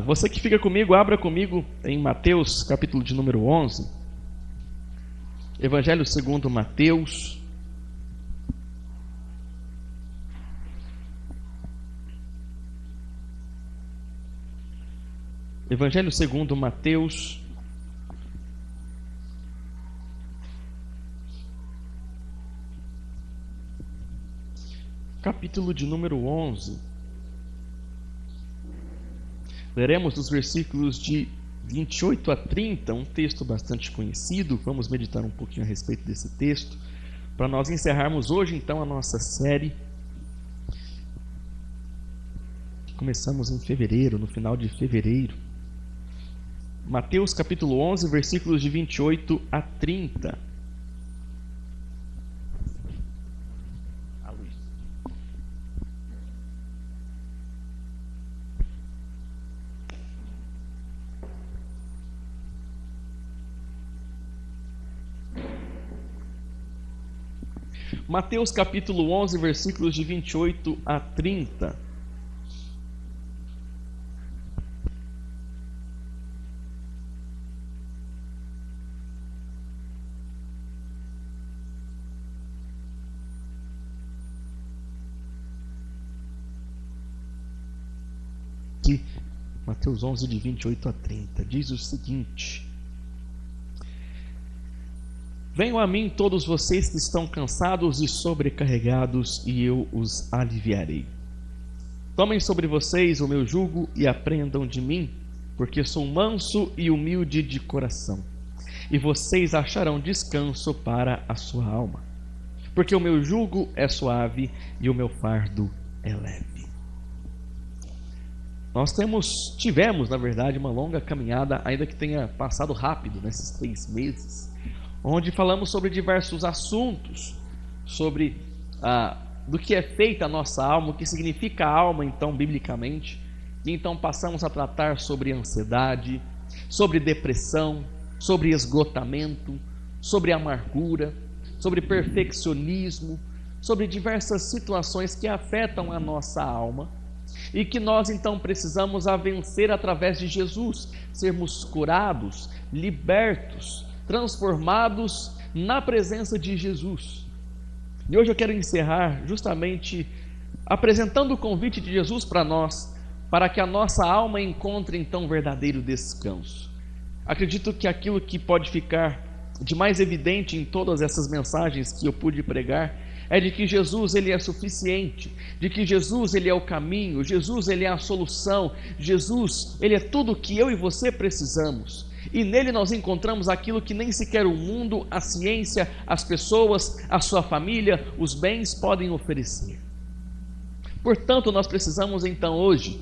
Você que fica comigo, abra comigo em Mateus, capítulo de número 11. Evangelho segundo Mateus. Evangelho segundo Mateus. Capítulo de número 11. Leremos dos versículos de 28 a 30, um texto bastante conhecido. Vamos meditar um pouquinho a respeito desse texto, para nós encerrarmos hoje então a nossa série. Começamos em fevereiro, no final de fevereiro. Mateus capítulo 11, versículos de 28 a 30. Mateus capítulo 11, versículos de 28 a 30. Aqui, Mateus 11, de 28 a 30, diz o seguinte: Venham a mim todos vocês que estão cansados e sobrecarregados, e eu os aliviarei. Tomem sobre vocês o meu jugo e aprendam de mim, porque sou manso e humilde de coração, e vocês acharão descanso para a sua alma, porque o meu jugo é suave e o meu fardo é leve. Nós tivemos, na verdade, uma longa caminhada, ainda que tenha passado rápido nesses 3 meses, onde falamos sobre diversos assuntos, sobre do que é feita a nossa alma, o que significa a alma, então, biblicamente. E então passamos a tratar sobre ansiedade, sobre depressão, sobre esgotamento, sobre amargura, sobre perfeccionismo, sobre diversas situações que afetam a nossa alma e que nós então precisamos vencer através de Jesus, sermos curados, libertos, transformados na presença de Jesus. E hoje eu quero encerrar justamente apresentando o convite de Jesus para nós, para que a nossa alma encontre então verdadeiro descanso. Acredito que aquilo que pode ficar de mais evidente em todas essas mensagens que eu pude pregar é de que Jesus ele é suficiente, de que Jesus ele é o caminho, Jesus ele é a solução, Jesus ele é tudo o que eu e você precisamos. E nele nós encontramos aquilo que nem sequer o mundo, a ciência, as pessoas, a sua família, os bens podem oferecer. Portanto, nós precisamos então hoje,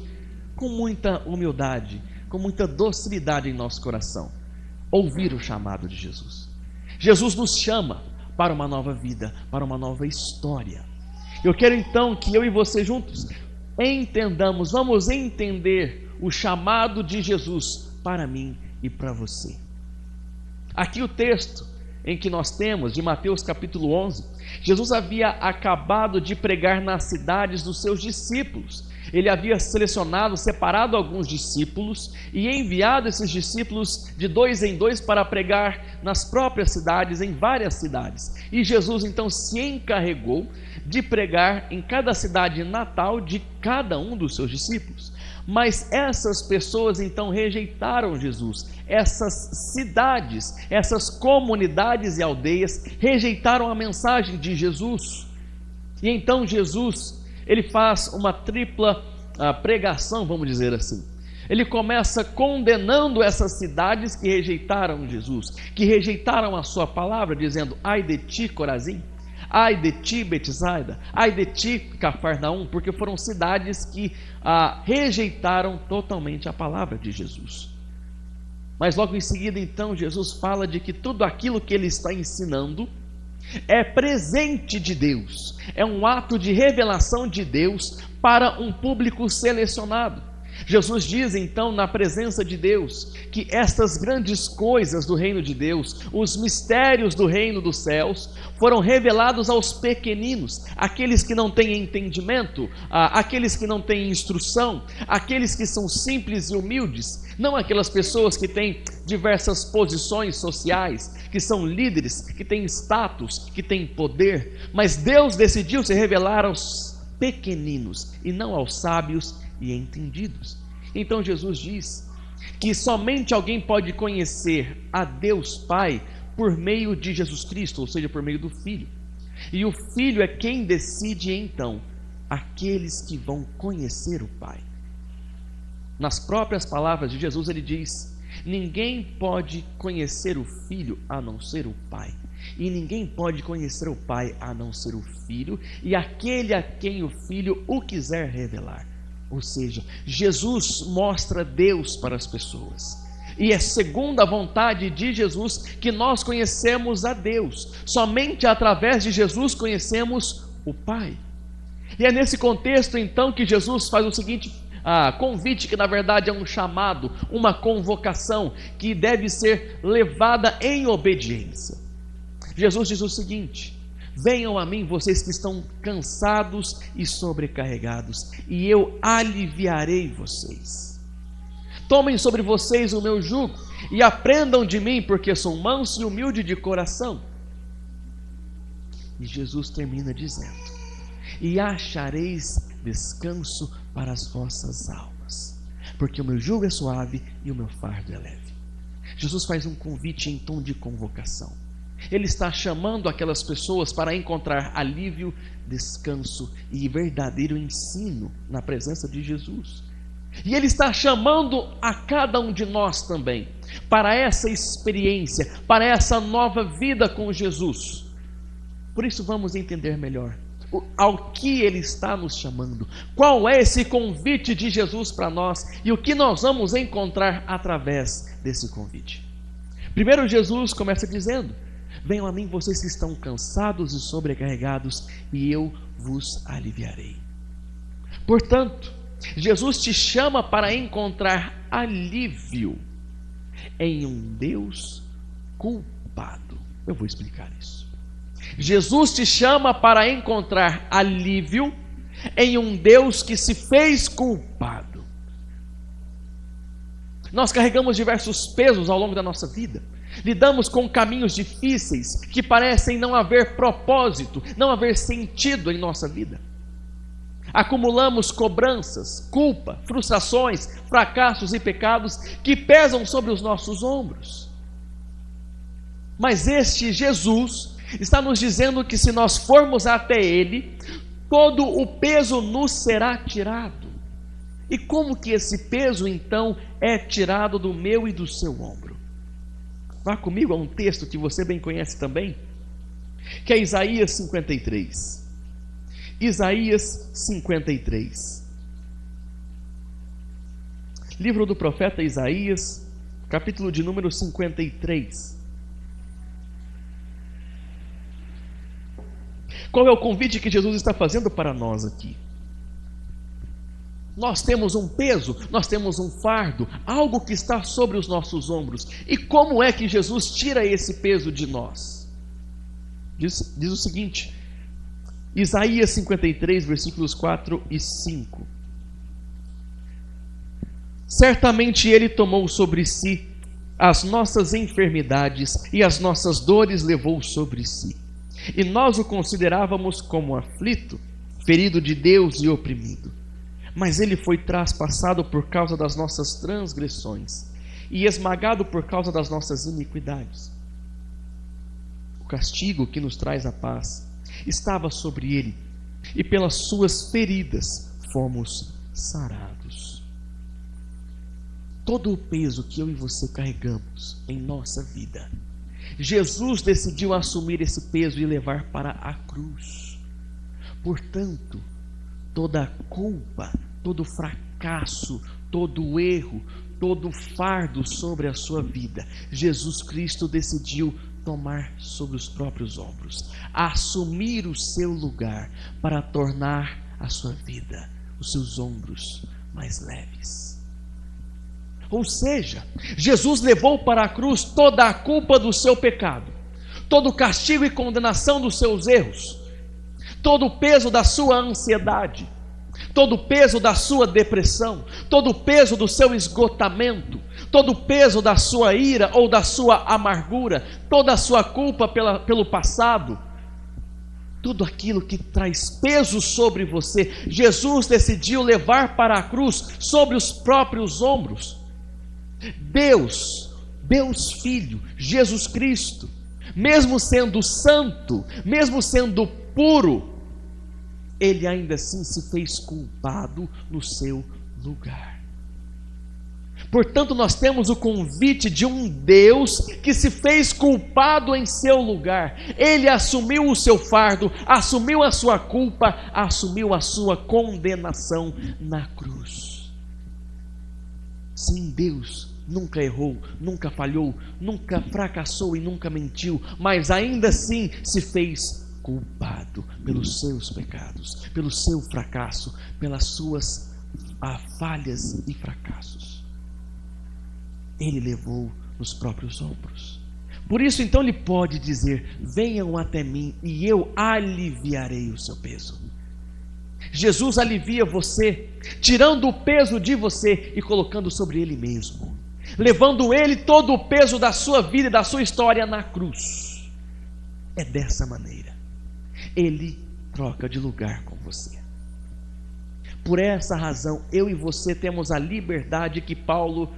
com muita humildade, com muita docilidade em nosso coração, ouvir o chamado de Jesus. Jesus nos chama para uma nova vida, para uma nova história. Eu quero então que eu e você juntos entendamos, vamos entender o chamado de Jesus para mim e para você. Aqui o texto em que nós temos de Mateus capítulo 11, Jesus havia acabado de pregar nas cidades dos seus discípulos. Ele havia selecionado, separado alguns discípulos e enviado esses discípulos de 2 em 2 para pregar nas próprias cidades, em várias cidades. E Jesus então se encarregou de pregar em cada cidade natal de cada um dos seus discípulos. Mas essas pessoas então rejeitaram Jesus. Essas cidades, essas comunidades e aldeias rejeitaram a mensagem de Jesus. E então Jesus, ele faz uma tripla pregação, vamos dizer assim. Ele começa condenando essas cidades que rejeitaram Jesus, que rejeitaram a sua palavra, dizendo: ai de ti, Corazim, ai de ti, Betsaida, ai de ti, Cafarnaum, porque foram cidades que rejeitaram totalmente a palavra de Jesus. Mas logo em seguida então Jesus fala de que tudo aquilo que ele está ensinando é presente de Deus, é um ato de revelação de Deus para um público selecionado. Jesus diz então, na presença de Deus, que estas grandes coisas do reino de Deus, os mistérios do reino dos céus, foram revelados aos pequeninos, aqueles que não têm entendimento, aqueles que não têm instrução, aqueles que são simples e humildes, não aquelas pessoas que têm diversas posições sociais, que são líderes, que têm status, que têm poder, mas Deus decidiu se revelar aos pequeninos e não aos sábios e entendidos. Então Jesus diz que somente alguém pode conhecer a Deus Pai por meio de Jesus Cristo, ou seja, por meio do Filho. E o Filho é quem decide então aqueles que vão conhecer o Pai. Nas próprias palavras de Jesus ele diz: ninguém pode conhecer o Filho a não ser o Pai, e ninguém pode conhecer o Pai a não ser o Filho, e aquele a quem o Filho o quiser revelar. Ou seja, Jesus mostra Deus para as pessoas, e é segundo a vontade de Jesus que nós conhecemos a Deus. Somente através de Jesus conhecemos o Pai. E é nesse contexto então que Jesus faz o seguinte convite, que na verdade é um chamado, uma convocação que deve ser levada em obediência. Jesus diz o seguinte: venham a mim vocês que estão cansados e sobrecarregados, e eu aliviarei vocês. Tomem sobre vocês o meu jugo e aprendam de mim, porque sou manso e humilde de coração. E Jesus termina dizendo: e achareis descanso para as vossas almas, porque o meu jugo é suave e o meu fardo é leve. Jesus faz um convite em tom de convocação. Ele está chamando aquelas pessoas para encontrar alívio, descanso e verdadeiro ensino na presença de Jesus. E Ele está chamando a cada um de nós também para essa experiência, para essa nova vida com Jesus. Por isso vamos entender melhor ao que Ele está nos chamando, qual é esse convite de Jesus para nós e o que nós vamos encontrar através desse convite. Primeiro, Jesus começa dizendo: venham a mim vocês que estão cansados e sobrecarregados, e eu vos aliviarei. Portanto, Jesus te chama para encontrar alívio em um Deus culpado. Eu vou explicar isso. Jesus te chama para encontrar alívio em um Deus que se fez culpado. Nós carregamos diversos pesos ao longo da nossa vida. Lidamos com caminhos difíceis que parecem não haver propósito, não haver sentido em nossa vida. Acumulamos cobranças, culpa, frustrações, fracassos e pecados que pesam sobre os nossos ombros. Mas este Jesus está nos dizendo que se nós formos até Ele, todo o peso nos será tirado. E como que esse peso então é tirado do meu e do seu ombro? Vá comigo a um texto que você bem conhece também, que é Isaías 53. Isaías 53. Livro do profeta Isaías, capítulo de número 53. Qual é o convite que Jesus está fazendo para nós aqui? Nós temos um peso, nós temos um fardo, algo que está sobre os nossos ombros. E como é que Jesus tira esse peso de nós? Diz o seguinte, Isaías 53, versículos 4 e 5. Certamente Ele tomou sobre si as nossas enfermidades e as nossas dores levou sobre si. E nós o considerávamos como aflito, ferido de Deus e oprimido. Mas Ele foi traspassado por causa das nossas transgressões e esmagado por causa das nossas iniquidades. O castigo que nos traz a paz estava sobre Ele, e pelas suas feridas fomos sarados. Todo o peso que eu e você carregamos em nossa vida, Jesus decidiu assumir esse peso e levar para a cruz. Portanto, toda a culpa, todo o fracasso, todo o erro, todo o fardo sobre a sua vida, Jesus Cristo decidiu tomar sobre os próprios ombros, assumir o seu lugar para tornar a sua vida, os seus ombros, mais leves. Ou seja, Jesus levou para a cruz toda a culpa do seu pecado, todo o castigo e condenação dos seus erros, todo o peso da sua ansiedade, todo o peso da sua depressão, todo o peso do seu esgotamento, todo o peso da sua ira ou da sua amargura, toda a sua culpa pelo passado, tudo aquilo que traz peso sobre você, Jesus decidiu levar para a cruz sobre os próprios ombros. Deus Filho, Jesus Cristo, mesmo sendo santo, mesmo sendo puro, Ele ainda assim se fez culpado no seu lugar. Portanto, nós temos o convite de um Deus que se fez culpado em seu lugar. Ele assumiu o seu fardo, assumiu a sua culpa, assumiu a sua condenação na cruz. Sim, Deus nunca errou, nunca falhou, nunca fracassou e nunca mentiu, mas ainda assim se fez culpado pelos seus pecados, pelo seu fracasso, pelas suas falhas e fracassos. Ele levou nos próprios ombros. Por isso então ele pode dizer: venham até mim e eu aliviarei o seu peso. Jesus alivia você, tirando o peso de você e colocando sobre ele mesmo, levando ele todo o peso da sua vida e da sua história na cruz. É dessa maneira. Ele troca de lugar com você. Por essa razão, eu e você temos a liberdade que Paulo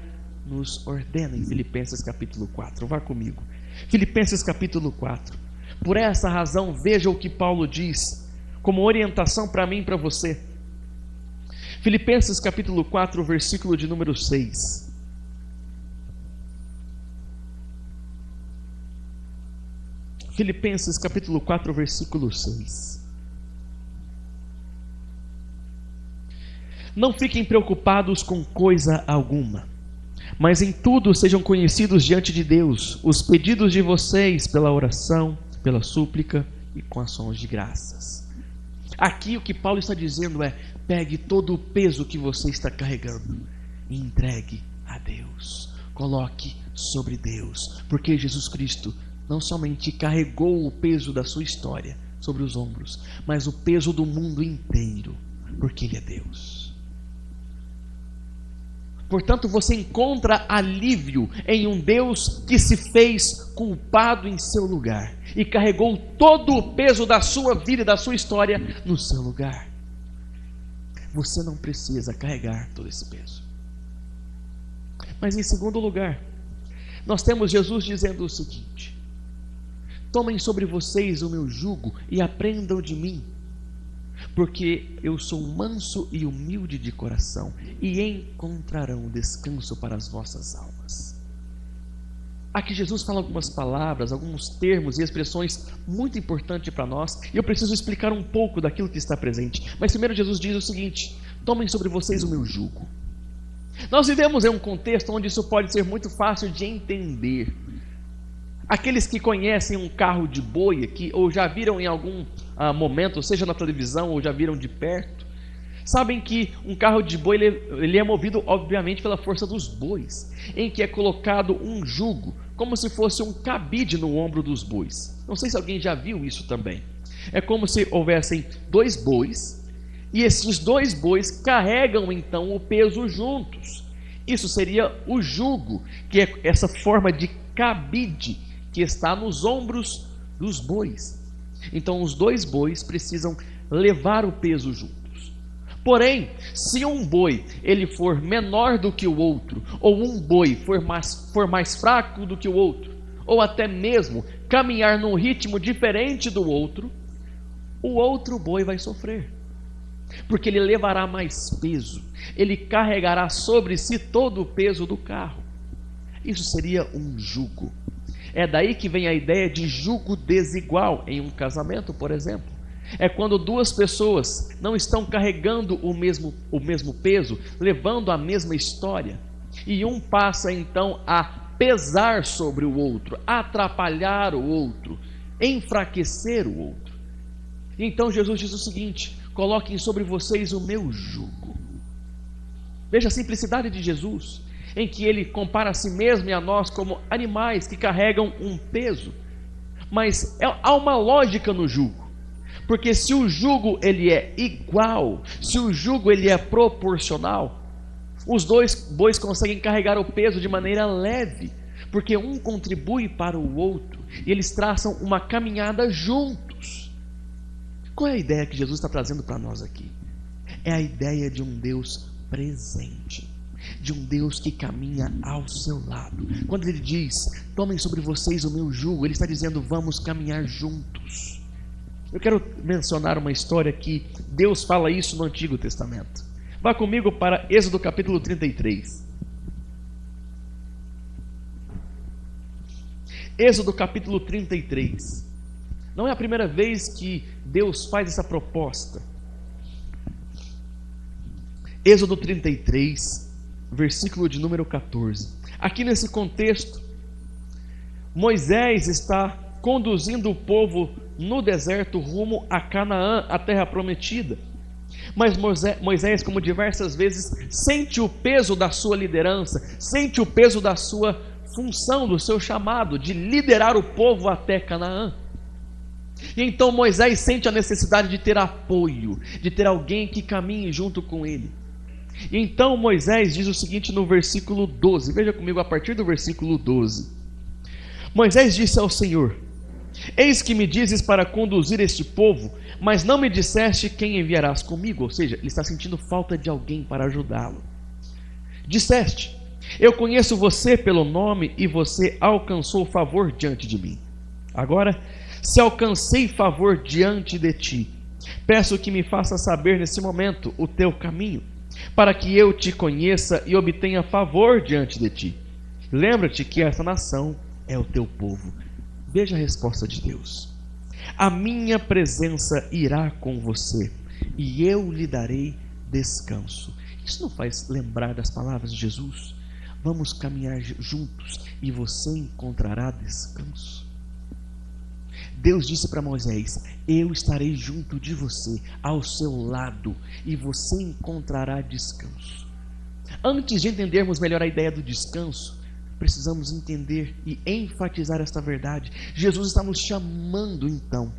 nos ordena em Filipenses capítulo 4. Vá comigo. Filipenses capítulo 4. Por essa razão, veja o que Paulo diz como orientação para mim e para você. Filipenses capítulo 4, versículo de número 6. Filipenses capítulo 4, versículo 6. Não fiquem preocupados com coisa alguma, mas em tudo sejam conhecidos diante de Deus os pedidos de vocês pela oração, pela súplica e com ações de graças. Aqui o que Paulo está dizendo é: pegue todo o peso que você está carregando e entregue a Deus. Coloque sobre Deus, porque Jesus Cristo não somente carregou o peso da sua história sobre os ombros, mas o peso do mundo inteiro, porque Ele é Deus. Portanto, você encontra alívio em um Deus que se fez culpado em seu lugar e carregou todo o peso da sua vida e da sua história no seu lugar. Você não precisa carregar todo esse peso. Mas em segundo lugar, nós temos Jesus dizendo o seguinte: tomem sobre vocês o meu jugo e aprendam de mim, porque eu sou manso e humilde de coração, e encontrarão descanso para as vossas almas. Aqui Jesus fala algumas palavras, alguns termos e expressões muito importantes para nós, e eu preciso explicar um pouco daquilo que está presente. Mas primeiro Jesus diz o seguinte: tomem sobre vocês o meu jugo. Nós vivemos em um contexto onde isso pode ser muito fácil de entender. Aqueles que conhecem um carro de boi aqui, ou já viram em algum momento, seja na televisão ou já viram de perto, sabem que um carro de boi ele é movido obviamente pela força dos bois, em que é colocado um jugo, como se fosse um cabide no ombro dos bois. Não sei se alguém já viu isso também. É como se houvessem dois bois, e esses dois bois carregam então o peso juntos. Isso seria o jugo, que é essa forma de cabide que está nos ombros dos bois. Então os dois bois precisam levar o peso juntos. Porém, se um boi ele for menor do que o outro, ou um boi for mais fraco do que o outro, ou até mesmo caminhar num ritmo diferente do outro, o outro boi vai sofrer, porque ele levará mais peso, ele carregará sobre si todo o peso do carro. Isso seria um jugo. É daí que vem a ideia de jugo desigual em um casamento, por exemplo. É quando duas pessoas não estão carregando o mesmo peso, levando a mesma história, e um passa então a pesar sobre o outro, atrapalhar o outro, enfraquecer o outro. Então Jesus diz o seguinte: coloquem sobre vocês o meu jugo. Veja a simplicidade de Jesus, em que ele compara a si mesmo e a nós como animais que carregam um peso. Mas há uma lógica no jugo, porque se o jugo ele é igual, se o jugo ele é proporcional, os dois bois conseguem carregar o peso de maneira leve, porque um contribui para o outro, e eles traçam uma caminhada juntos. Qual é a ideia que Jesus está trazendo para nós aqui? É a ideia de um Deus presente, de um Deus que caminha ao seu lado. Quando ele diz, tomem sobre vocês o meu jugo, ele está dizendo, vamos caminhar juntos. Eu quero mencionar uma história que Deus fala isso no Antigo Testamento. Vá comigo para Êxodo capítulo 33. Êxodo capítulo 33. Não é a primeira vez que Deus faz essa proposta. Êxodo 33, versículo de número 14. Aqui nesse contexto, Moisés está conduzindo o povo no deserto rumo a Canaã, a terra prometida. Mas Moisés, como diversas vezes, sente o peso da sua liderança, sente o peso da sua função, do seu chamado de liderar o povo até Canaã. E então Moisés sente a necessidade de ter apoio, de ter alguém que caminhe junto com ele. E então Moisés diz o seguinte no versículo 12, veja comigo a partir do versículo 12. Moisés disse ao Senhor, eis que me dizes para conduzir este povo, mas não me disseste quem enviarás comigo. Ou seja, ele está sentindo falta de alguém para ajudá-lo. Disseste, eu conheço você pelo nome e você alcançou favor diante de mim. Agora, se alcancei favor diante de ti, peço que me faça saber nesse momento o teu caminho, para que eu te conheça e obtenha favor diante de ti. Lembra-te que essa nação é o teu povo. Veja a resposta de Deus. A minha presença irá com você e eu lhe darei descanso. Isso não faz lembrar das palavras de Jesus? Vamos caminhar juntos e você encontrará descanso. Deus disse para Moisés, eu estarei junto de você, ao seu lado, e você encontrará descanso. Antes de entendermos melhor a ideia do descanso, precisamos entender e enfatizar esta verdade. Jesus está nos chamando então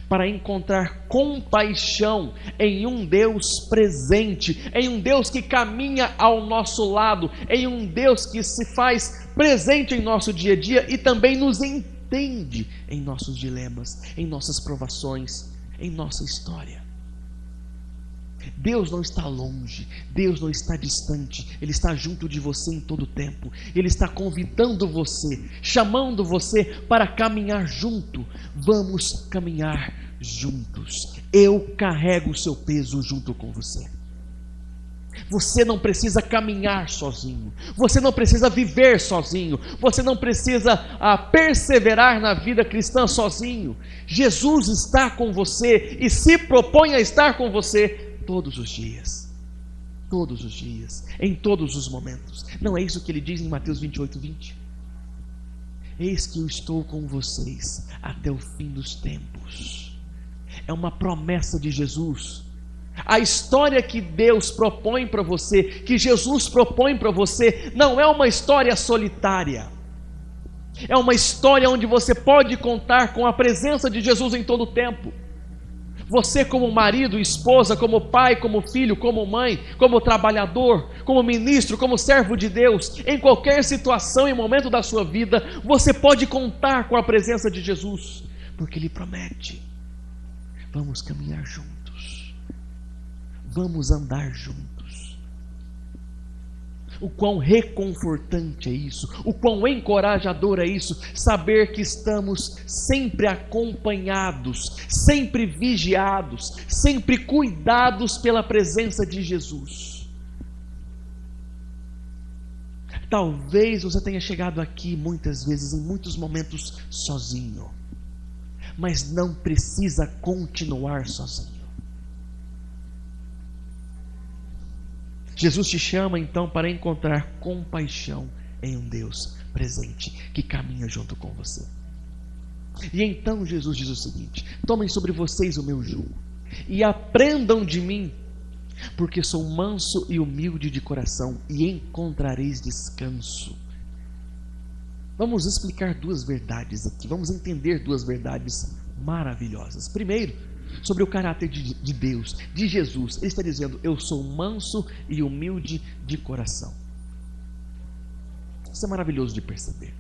para encontrar compaixão em um Deus presente, em um Deus que caminha ao nosso lado, em um Deus que se faz presente em nosso dia a dia e também nos entende em nossos dilemas, em nossas provações, em nossa história. Deus não está longe, Deus não está distante, Ele está junto de você em todo o tempo. Ele está convidando você, chamando você para caminhar junto. Vamos caminhar juntos. Eu carrego o seu peso junto com você. Você não precisa caminhar sozinho, você não precisa viver sozinho, você não precisa perseverar na vida cristã sozinho. Jesus está com você e se propõe a estar com você todos os dias, em todos os momentos. Não é isso que ele diz em Mateus 28:20? Eis que eu estou com vocês até o fim dos tempos. É uma promessa de Jesus. A história que Deus propõe para você, que Jesus propõe para você, não é uma história solitária. É uma história onde você pode contar com a presença de Jesus em todo o tempo. Você como marido, esposa, como pai, como filho, como mãe, como trabalhador, como ministro, como servo de Deus, em qualquer situação e momento da sua vida, você pode contar com a presença de Jesus, porque Ele promete. Vamos caminhar juntos, vamos andar juntos. O quão reconfortante é isso, o quão encorajador é isso, saber que estamos sempre acompanhados, sempre vigiados, sempre cuidados pela presença de Jesus. Talvez você tenha chegado aqui muitas vezes, em muitos momentos, sozinho, mas não precisa continuar sozinho. Jesus te chama então para encontrar compaixão em um Deus presente, que caminha junto com você. E então Jesus diz o seguinte: tomem sobre vocês o meu jugo e aprendam de mim, porque sou manso e humilde de coração, e encontrareis descanso. Vamos explicar duas verdades aqui, vamos entender duas verdades maravilhosas. Primeiro, sobre o caráter de Deus, de Jesus. Ele está dizendo: eu sou manso e humilde de coração. Isso é maravilhoso de perceber.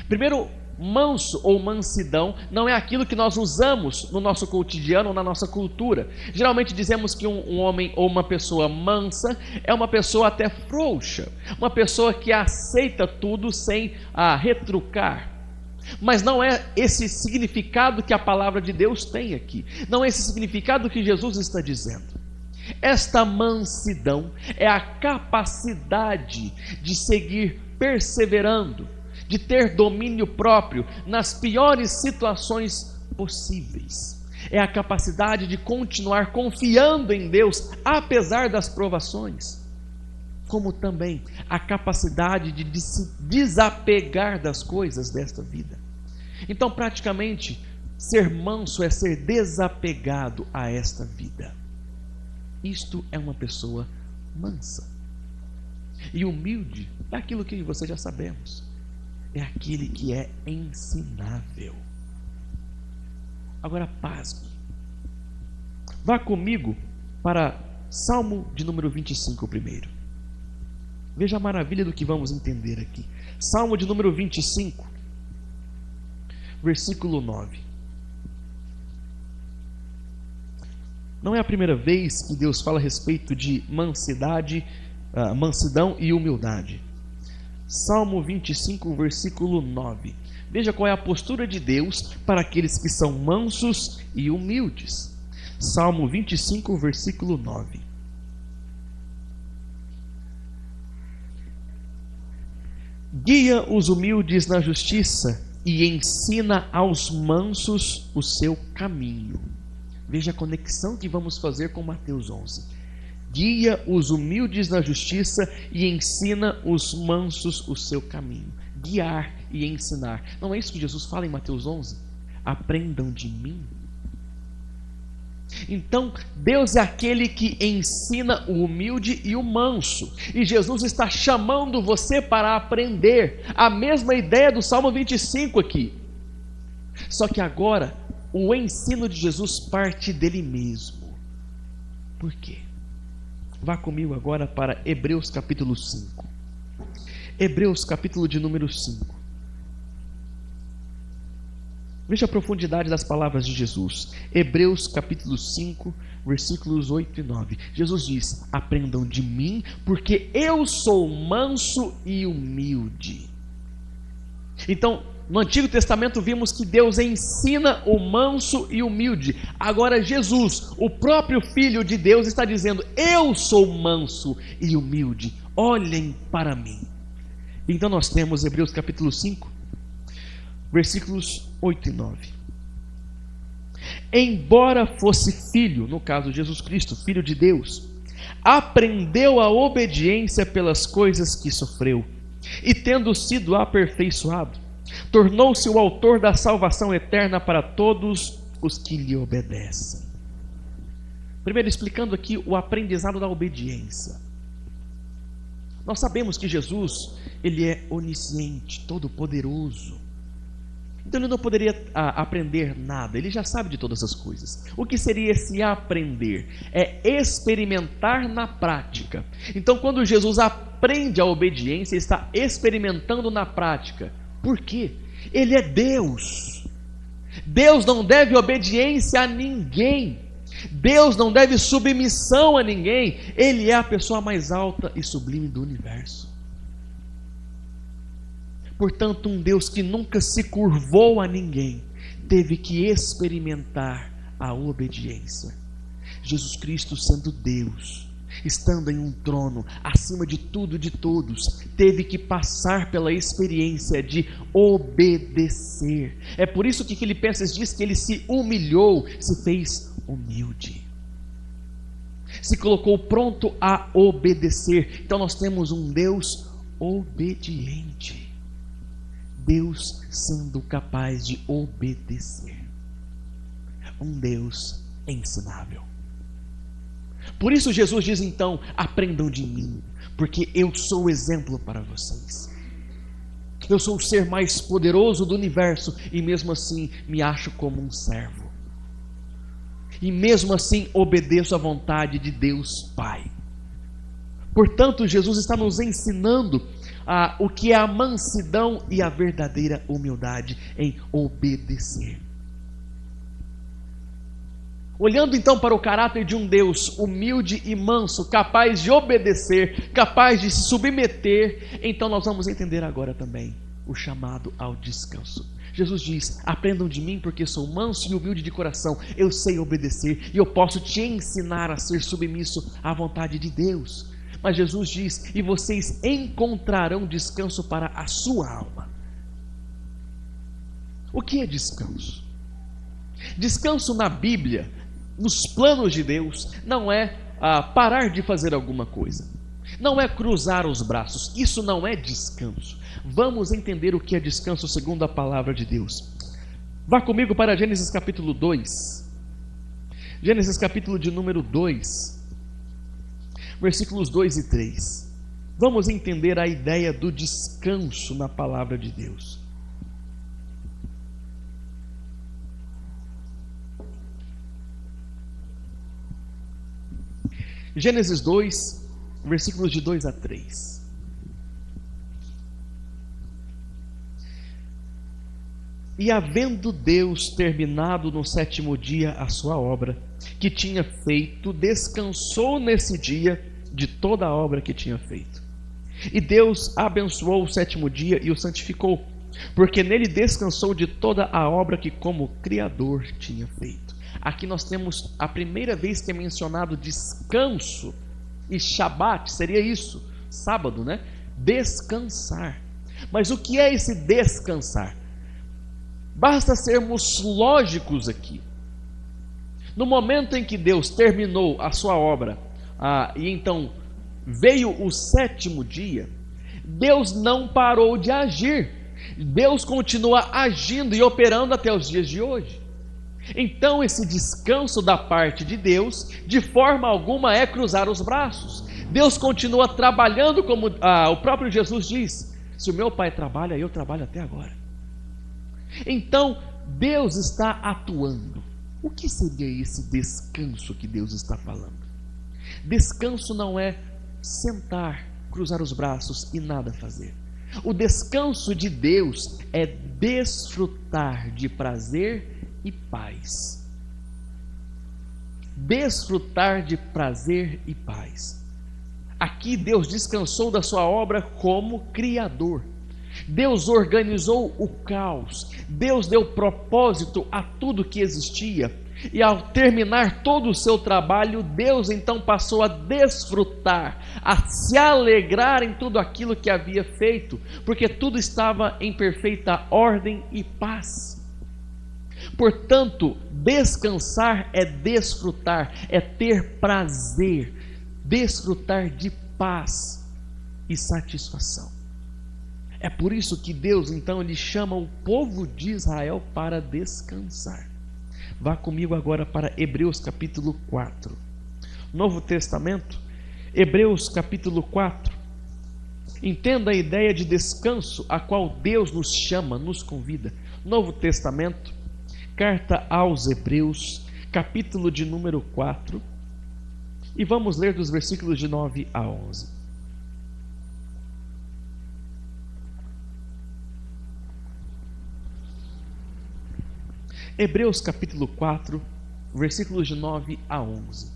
Primeiro, manso ou mansidão não é aquilo que nós usamos no nosso cotidiano ou na nossa cultura. Geralmente dizemos que um homem ou uma pessoa mansa é uma pessoa até frouxa, uma pessoa que aceita tudo sem retrucar. Mas não é esse significado que a palavra de Deus tem aqui. Não é esse significado que Jesus está dizendo. Esta mansidão é a capacidade de seguir perseverando, de ter domínio próprio nas piores situações possíveis. É a capacidade de continuar confiando em Deus apesar das provações, como também a capacidade de se desapegar das coisas desta vida. Então, praticamente, ser manso é ser desapegado a esta vida. Isto é uma pessoa mansa. E humilde é aquilo que você já sabemos, é aquele que é ensinável. Agora, pasme. Vá comigo para Salmo de número 25 primeiro. Veja a maravilha do que vamos entender aqui. Salmo de número 25, versículo 9. Não é a primeira vez que Deus fala a respeito de mansidão e humildade. Salmo 25, versículo 9. Veja qual é a postura de Deus para aqueles que são mansos e humildes. Salmo 25, versículo 9. Guia os humildes na justiça e ensina aos mansos o seu caminho. Veja a conexão que vamos fazer com Mateus 11. Guia os humildes na justiça e ensina os mansos o seu caminho. Guiar e ensinar. Não é isso que Jesus fala em Mateus 11? Aprendam de mim. Então, Deus é aquele que ensina o humilde e o manso. E Jesus está chamando você para aprender. A mesma ideia do Salmo 25 aqui. Só que agora, o ensino de Jesus parte dele mesmo. Por quê? Vá comigo agora para Hebreus capítulo 5. Hebreus capítulo de número 5. Veja a profundidade das palavras de Jesus. Hebreus capítulo 5, versículos 8 e 9. Jesus diz: aprendam de mim, porque eu sou manso e humilde. Então, no Antigo Testamento vimos que Deus ensina o manso e humilde. Agora Jesus, o próprio Filho de Deus, está dizendo: eu sou manso e humilde, olhem para mim. Então nós temos Hebreus capítulo 5, versículos 8 e 9. Embora fosse filho, no caso Jesus Cristo, Filho de Deus, aprendeu a obediência pelas coisas que sofreu, e tendo sido aperfeiçoado, tornou-se o autor da salvação eterna para todos os que lhe obedecem. Primeiro, explicando aqui o aprendizado da obediência. Nós sabemos que Jesus, ele é onisciente, todo-poderoso. Então ele não poderia aprender nada, ele já sabe de todas as coisas. O que seria esse aprender? É experimentar na prática. Então quando Jesus aprende a obediência, ele está experimentando na prática. Por quê? Ele é Deus. Deus não deve obediência a ninguém. Deus não deve submissão a ninguém. Ele é a pessoa mais alta e sublime do universo. Portanto, um Deus que nunca se curvou a ninguém, teve que experimentar a obediência. Jesus Cristo, sendo Deus, estando em um trono acima de tudo e de todos, teve que passar pela experiência de obedecer. É por isso que Filipenses diz que ele se humilhou, se fez humilde, se colocou pronto a obedecer. Então nós temos um Deus obediente, Deus sendo capaz de obedecer, um Deus ensinável. Por isso Jesus diz então: aprendam de mim, porque eu sou o exemplo para vocês. Eu sou o ser mais poderoso do universo e mesmo assim me acho como um servo. E mesmo assim obedeço à vontade de Deus Pai. Portanto, Jesus está nos ensinando o que é a mansidão e a verdadeira humildade em obedecer. Olhando então para o caráter de um Deus humilde e manso, capaz de obedecer, capaz de se submeter, então nós vamos entender agora também o chamado ao descanso. Jesus diz: aprendam de mim porque sou manso e humilde de coração, eu sei obedecer e eu posso te ensinar a ser submisso à vontade de Deus. Mas Jesus diz: e vocês encontrarão descanso para a sua alma. O que é descanso? Descanso na Bíblia, nos planos de Deus, não é parar de fazer alguma coisa, não é cruzar os braços, isso não é descanso. Vamos entender o que é descanso segundo a palavra de Deus. Vá comigo para Gênesis capítulo 2, Gênesis capítulo de número 2, versículos 2 e 3. Vamos entender a ideia do descanso na palavra de Deus. Gênesis 2, versículos de 2 a 3. E havendo Deus terminado no sétimo dia a sua obra que tinha feito, descansou nesse dia de toda a obra que tinha feito. E Deus abençoou o sétimo dia e o santificou, porque nele descansou de toda a obra que como Criador tinha feito. Aqui nós temos a primeira vez que é mencionado descanso, e Shabat seria isso, sábado, né? Descansar. Mas o que é esse descansar? Basta sermos lógicos aqui. No momento em que Deus terminou a sua obra, e então veio o sétimo dia, Deus não parou de agir. Deus continua agindo e operando até os dias de hoje. Então esse descanso da parte de Deus, de forma alguma é cruzar os braços. Deus continua trabalhando, como o próprio Jesus diz: se o meu Pai trabalha, eu trabalho até agora. Então Deus está atuando. O que seria esse descanso que Deus está falando? Descanso não é sentar, cruzar os braços e nada fazer. O descanso de Deus é desfrutar de prazer e paz. Desfrutar de prazer e paz. Aqui Deus descansou da sua obra como Criador. Deus organizou o caos. Deus deu propósito a tudo que existia. E ao terminar todo o seu trabalho, Deus então passou a desfrutar, a se alegrar em tudo aquilo que havia feito, porque tudo estava em perfeita ordem e paz. Portanto, descansar é desfrutar, é ter prazer, desfrutar de paz e satisfação. É por isso que Deus então ele chama o povo de Israel para descansar. Vá comigo agora para Hebreus capítulo 4. Novo Testamento, Hebreus capítulo 4. Entenda a ideia de descanso a qual Deus nos chama, nos convida. Novo Testamento, carta aos Hebreus, capítulo de número 4. E vamos ler dos versículos de 9 a 11. Hebreus capítulo 4, versículos de 9 a 11.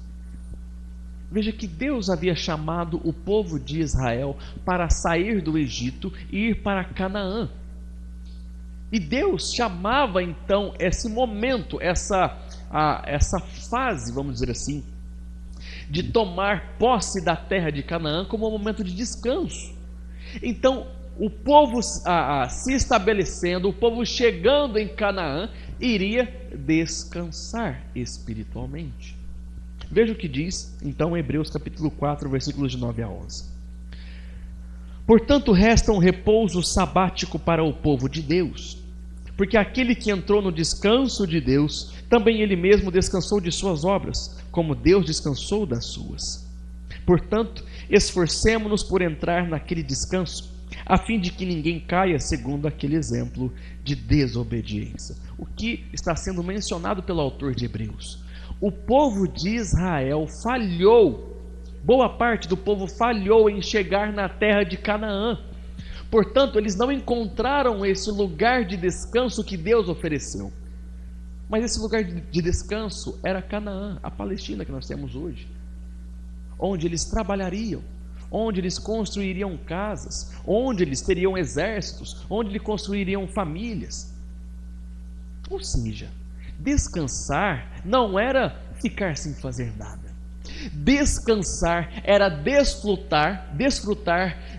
Veja que Deus havia chamado o povo de Israel para sair do Egito e ir para Canaã. E Deus chamava então esse momento, essa fase, vamos dizer assim, de tomar posse da terra de Canaã como um momento de descanso. Então, o povo se estabelecendo, o povo chegando em Canaã, iria descansar espiritualmente. Veja o que diz, então, Hebreus capítulo 4, versículos de 9 a 11. Portanto, resta um repouso sabático para o povo de Deus, Porque aquele que entrou no descanso de Deus, também ele mesmo descansou de suas obras, como Deus descansou das suas. Portanto, esforcemo-nos por entrar naquele descanso, a fim de que ninguém caia segundo aquele exemplo de desobediência. O que está sendo mencionado pelo autor de Hebreus? O povo de Israel falhou, boa parte do povo falhou em chegar na terra de Canaã. Portanto, eles não encontraram esse lugar de descanso que Deus ofereceu. Mas esse lugar de descanso era Canaã, a Palestina que nós temos hoje, onde eles trabalhariam, onde eles construiriam casas, onde eles teriam exércitos, onde eles construiriam famílias. Ou seja, descansar não era ficar sem fazer nada. Descansar era desfrutar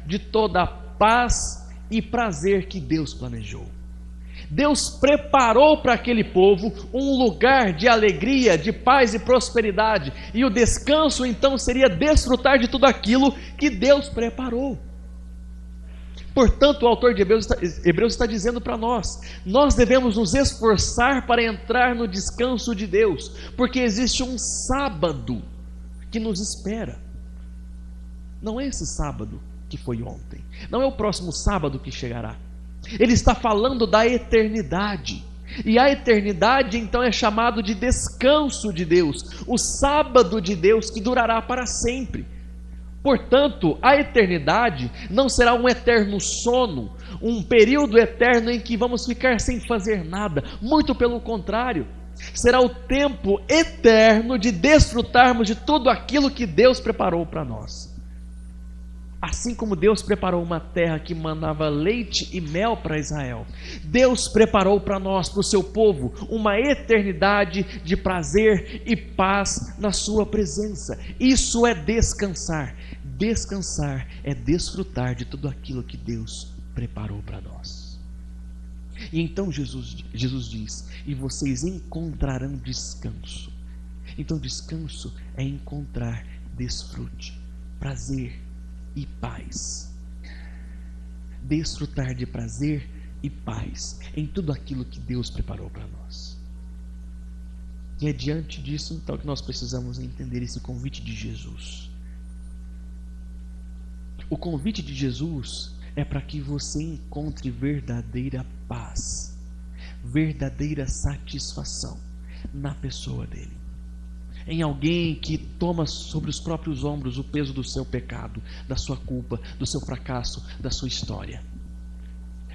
de toda a paz e prazer que Deus planejou. Deus preparou para aquele povo um lugar de alegria, de paz e prosperidade, e o descanso então seria desfrutar de tudo aquilo que Deus preparou. Portanto, o autor de Hebreus está dizendo para nós devemos nos esforçar para entrar no descanso de Deus, porque existe um sábado que nos espera. Não é esse sábado que foi ontem, não é o próximo sábado que chegará. Ele está falando da eternidade, e a eternidade então é chamado de descanso de Deus, o sábado de Deus que durará para sempre. Portanto, a eternidade não será um eterno sono, um período eterno em que vamos ficar sem fazer nada, muito pelo contrário, será o tempo eterno de desfrutarmos de tudo aquilo que Deus preparou para nós. Assim como Deus preparou uma terra que manava leite e mel para Israel, Deus preparou para nós, para o seu povo, uma eternidade de prazer e paz na sua presença. Isso é descansar. Descansar é desfrutar de tudo aquilo que Deus preparou para nós. E então Jesus diz: e vocês encontrarão descanso. Então descanso é encontrar desfrute, prazer e paz. Desfrutar de prazer e paz em tudo aquilo que Deus preparou para nós. E é diante disso então que nós precisamos entender esse convite de Jesus. O convite de Jesus é para que você encontre verdadeira paz, verdadeira satisfação na pessoa dele, em alguém que toma sobre os próprios ombros o peso do seu pecado, da sua culpa, do seu fracasso, da sua história,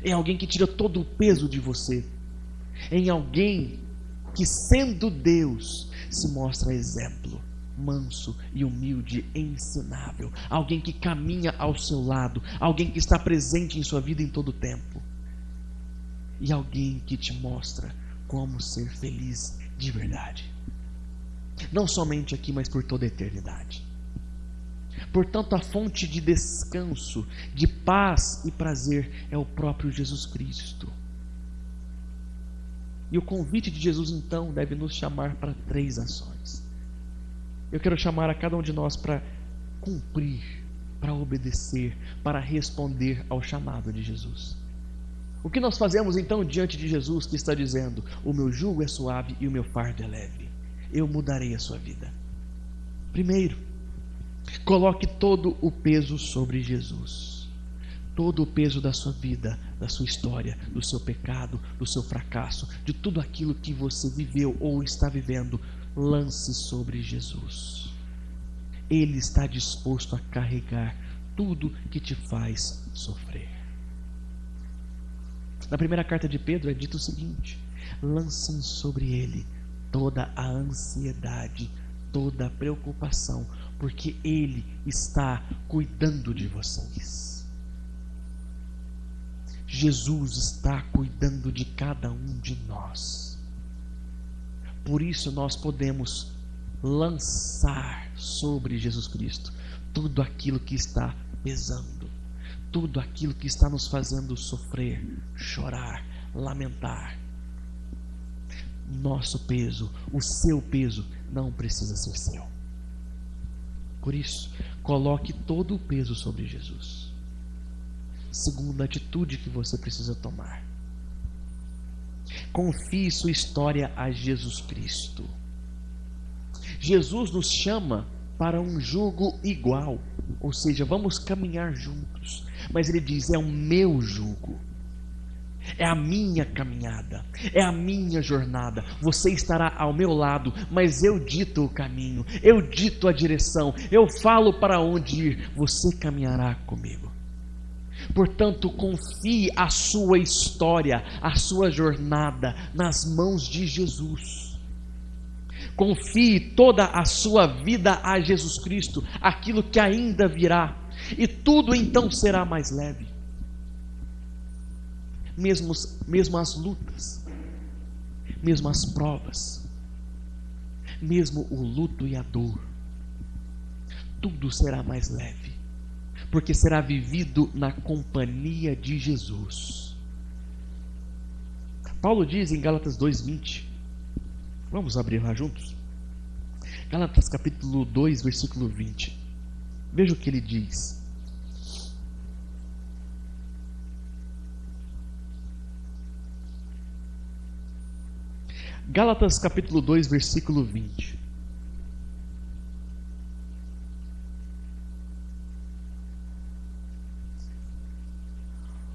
em alguém que tira todo o peso de você, em alguém que, sendo Deus, se mostra exemplo, manso e humilde, ensinável, alguém que caminha ao seu lado, alguém que está presente em sua vida em todo o tempo, e alguém que te mostra como ser feliz de verdade, não somente aqui, mas por toda a eternidade. Portanto, a fonte de descanso, de paz e prazer é o próprio Jesus Cristo. E o convite de Jesus então deve nos chamar para 3 ações. Eu quero chamar a cada um de nós para cumprir, para obedecer, para responder ao chamado de Jesus. O que nós fazemos então diante de Jesus, que está dizendo: o meu jugo é suave e o meu fardo é leve? Eu mudarei a sua vida. Primeiro, coloque todo o peso sobre Jesus. Todo o peso da sua vida, da sua história, do seu pecado, do seu fracasso, de tudo aquilo que você viveu ou está vivendo, lance sobre Jesus. Ele está disposto a carregar tudo que te faz sofrer. Na primeira carta de Pedro é dito o seguinte: lancem sobre ele toda a ansiedade, toda a preocupação, porque ele está cuidando de vocês. Jesus está cuidando de cada um de nós. Por isso nós podemos lançar sobre Jesus Cristo tudo aquilo que está pesando, tudo aquilo que está nos fazendo sofrer, chorar, lamentar. Nosso peso, o seu peso, não precisa ser seu. Por isso, coloque todo o peso sobre Jesus. Segunda atitude que você precisa tomar: Confie sua história a Jesus Cristo. Jesus nos chama para um jugo igual, ou seja, vamos caminhar juntos. Mas Ele diz: é o meu jugo, é a minha caminhada, é a minha jornada. Você estará ao meu lado, mas eu dito o caminho, eu dito a direção, eu falo para onde ir, você caminhará comigo. Portanto, confie a sua história, a sua jornada nas mãos de Jesus. Confie toda a sua vida a Jesus Cristo, aquilo que ainda virá, e tudo então será mais leve. Mesmo as lutas, mesmo as provas, mesmo o luto e a dor, tudo será mais leve, porque será vivido na companhia de Jesus. Paulo diz em Gálatas 2:20, vamos abrir lá juntos? Gálatas capítulo 2, versículo 20. Veja o que ele diz. Gálatas capítulo 2, versículo 20.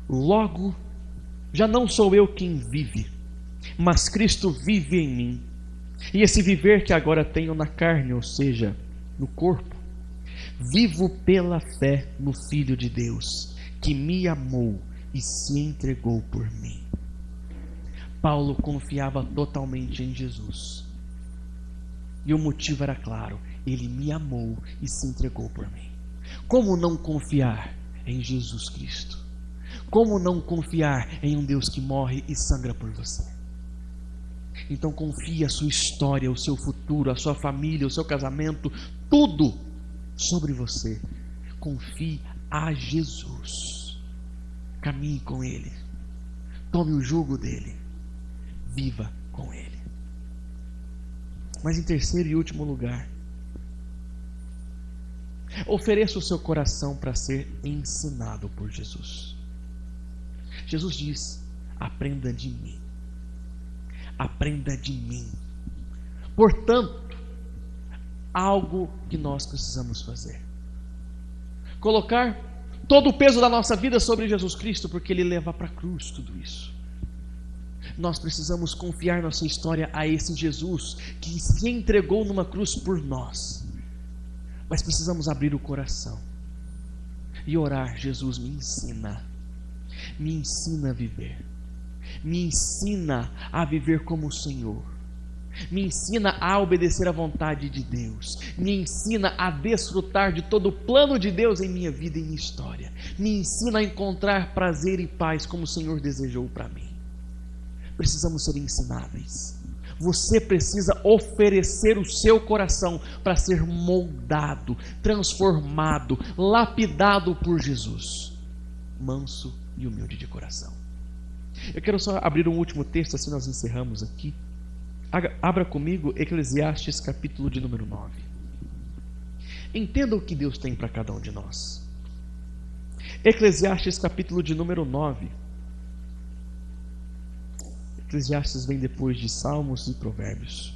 Logo, já não sou eu quem vive, mas Cristo vive em mim. E esse viver que agora tenho na carne, ou seja, no corpo, vivo pela fé no Filho de Deus, que me amou e se entregou por mim. Paulo confiava totalmente em Jesus. E o motivo era claro: ele me amou e se entregou por mim. Como não confiar em Jesus Cristo? Como não confiar em um Deus que morre e sangra por você? Então confie a sua história, o seu futuro, a sua família, o seu casamento, tudo sobre você. Confie a Jesus. Caminhe com Ele. Tome o jugo dEle. Viva com Ele. Mas em terceiro e último lugar, ofereça o seu coração para ser ensinado por Jesus. Jesus diz: aprenda de mim. Aprenda de mim. Portanto, algo que nós precisamos fazer: colocar todo o peso da nossa vida sobre Jesus Cristo, porque Ele leva para a cruz tudo isso. Nós precisamos confiar nossa história a esse Jesus que se entregou numa cruz por nós. Mas precisamos abrir o coração e orar: Jesus, me ensina a viver, me ensina a viver como o Senhor, me ensina a obedecer à vontade de Deus, me ensina a desfrutar de todo o plano de Deus em minha vida e minha história, me ensina a encontrar prazer e paz como o Senhor desejou para mim. Precisamos ser ensináveis. Você precisa oferecer o seu coração para ser moldado, transformado, lapidado por Jesus, manso e humilde de coração. Eu quero só abrir um último texto, assim nós encerramos aqui. Abra comigo Eclesiastes capítulo de número 9. Entenda o que Deus tem para cada um de nós. Eclesiastes capítulo de número 9. Eclesiastes vem depois de Salmos e Provérbios.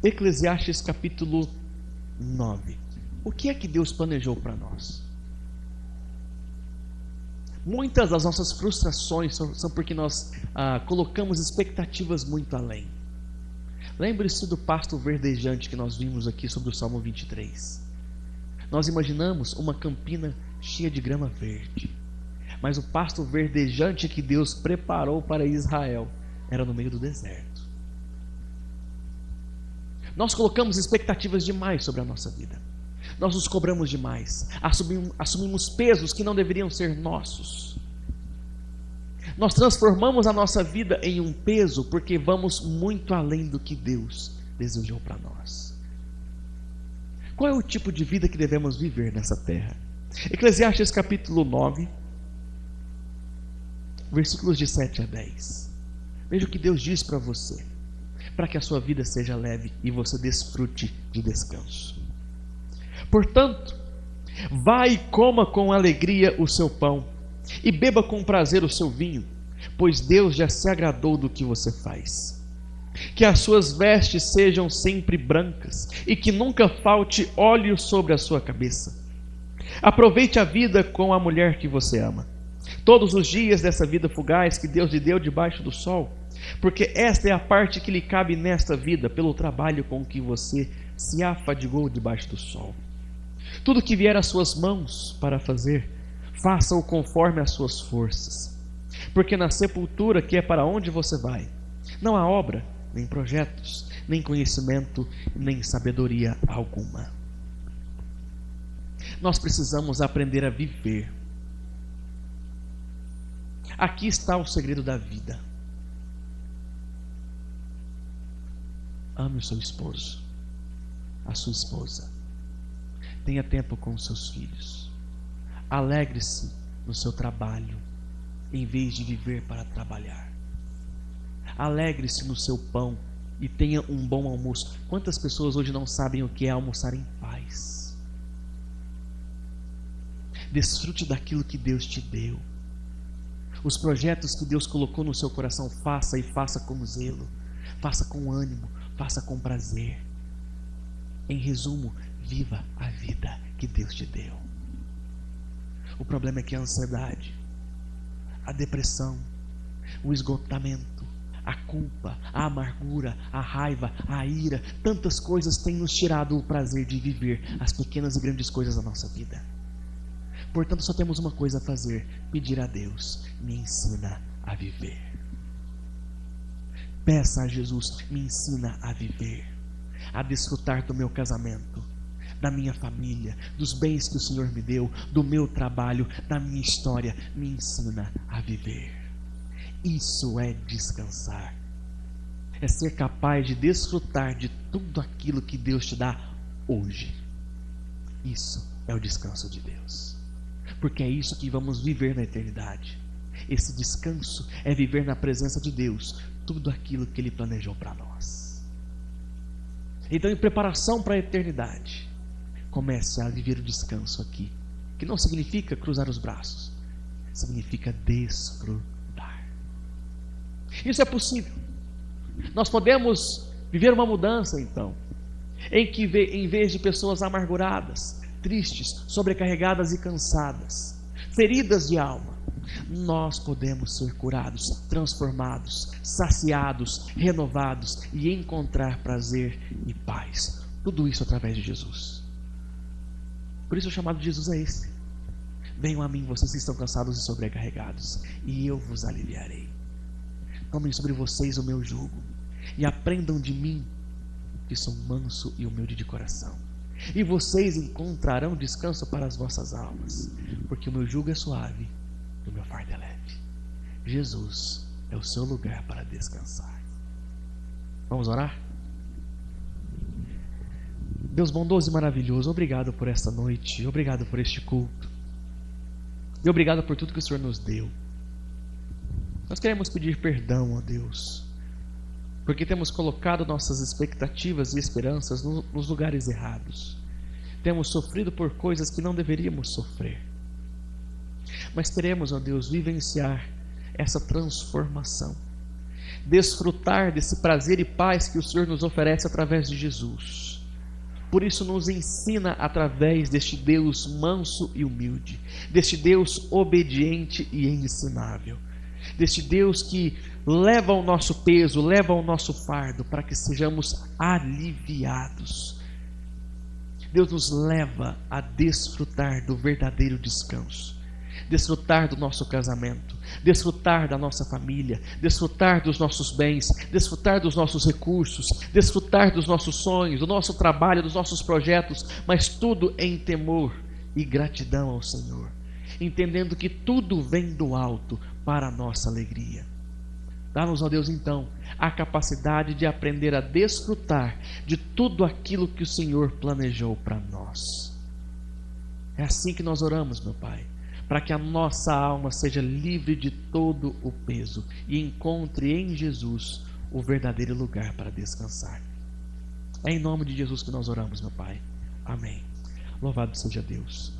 Eclesiastes capítulo 9. O que é que Deus planejou para nós? Muitas das nossas frustrações são porque nós colocamos expectativas muito além. Lembre-se do pasto verdejante que nós vimos aqui sobre o Salmo 23. Nós imaginamos uma campina cheia de grama verde, mas o pasto verdejante que Deus preparou para Israel era no meio do deserto. Nós colocamos expectativas demais sobre a nossa vida. Nós nos cobramos demais, assumimos pesos que não deveriam ser nossos. Nós transformamos a nossa vida em um peso porque vamos muito além do que Deus desejou para nós. Qual é o tipo de vida que devemos viver nessa terra? Eclesiastes capítulo 9, versículos de 7 a 10. Veja o que Deus diz para você, para que a sua vida seja leve e você desfrute de descanso. Portanto, Vá e coma com alegria o seu pão, e beba com prazer o seu vinho, pois Deus já se agradou do que você faz. Que as suas vestes sejam sempre brancas, e que nunca falte óleo sobre a sua cabeça. Aproveite a vida com a mulher que você ama, todos os dias dessa vida fugaz que Deus lhe deu debaixo do sol, porque esta é a parte que lhe cabe nesta vida, pelo trabalho com que você se afadigou debaixo do sol. Tudo que vier às suas mãos para fazer, faça-o conforme as suas forças, porque na sepultura, que é para onde você vai, não há obra, nem projetos, nem conhecimento, nem sabedoria alguma. Nós precisamos aprender a viver. Aqui está o segredo da vida. Ame o seu esposo, a sua esposa. Tenha tempo com os seus filhos. Alegre-se no seu trabalho, em vez de viver para trabalhar. Alegre-se no seu pão e tenha um bom almoço. Quantas pessoas hoje não sabem o que é almoçar em paz? Desfrute daquilo que Deus te deu. Os projetos que Deus colocou no seu coração, faça e faça com zelo. Faça com ânimo, faça com prazer. Em resumo, viva a vida que Deus te deu. O problema é que a ansiedade, a depressão, o esgotamento, a culpa, a amargura, a raiva, a ira, tantas coisas têm nos tirado o prazer de viver as pequenas e grandes coisas da nossa vida. Portanto, só temos uma coisa a fazer: pedir a Deus, me ensina a viver. Peça a Jesus, me ensina a viver, a desfrutar do meu casamento, da minha família, dos bens que o Senhor me deu, do meu trabalho, da minha história. Me ensina a viver. Isso é descansar. É ser capaz de desfrutar de tudo aquilo que Deus te dá hoje. Isso é o descanso de Deus. Porque é isso que vamos viver na eternidade. Esse descanso é viver na presença de Deus tudo aquilo que Ele planejou para nós. Então, em preparação para a eternidade, comece a viver o descanso aqui, que não significa cruzar os braços, significa desfrutar. Isso é possível. Nós podemos viver uma mudança, então, em que em vez de pessoas amarguradas, tristes, sobrecarregadas e cansadas, feridas de alma, nós podemos ser curados, transformados, saciados, renovados e encontrar prazer e paz. Tudo isso através de Jesus. Por isso o chamado de Jesus é esse: venham a mim, vocês que estão cansados e sobrecarregados, e eu vos aliviarei. Tomem sobre vocês o meu jugo e aprendam de mim, que sou manso e humilde de coração, e vocês encontrarão descanso para as vossas almas, porque o meu jugo é suave e o meu fardo é leve. Jesus é o seu lugar para descansar. Vamos orar? Deus bondoso e maravilhoso, obrigado por esta noite, obrigado por este culto, e obrigado por tudo que o Senhor nos deu. Nós queremos pedir perdão, ó Deus, porque temos colocado nossas expectativas e esperanças nos lugares errados. Temos sofrido por coisas que não deveríamos sofrer. Mas queremos, ó Deus, vivenciar essa transformação, desfrutar desse prazer e paz que o Senhor nos oferece através de Jesus. Por isso nos ensina através deste Deus manso e humilde, deste Deus obediente e ensinável, deste Deus que leva o nosso peso, leva o nosso fardo, para que sejamos aliviados. Deus nos leva a desfrutar do verdadeiro descanso, desfrutar do nosso casamento, desfrutar da nossa família, desfrutar dos nossos bens, desfrutar dos nossos recursos, desfrutar dos nossos sonhos, do nosso trabalho, dos nossos projetos, mas tudo em temor e gratidão ao Senhor, entendendo que tudo vem do alto para a nossa alegria. Dá-nos, ó Deus, então, a capacidade de aprender a desfrutar de tudo aquilo que o Senhor planejou para nós. É assim que nós oramos, meu Pai, para que a nossa alma seja livre de todo o peso e encontre em Jesus o verdadeiro lugar para descansar. É em nome de Jesus que nós oramos, meu Pai. Amém. Louvado seja Deus.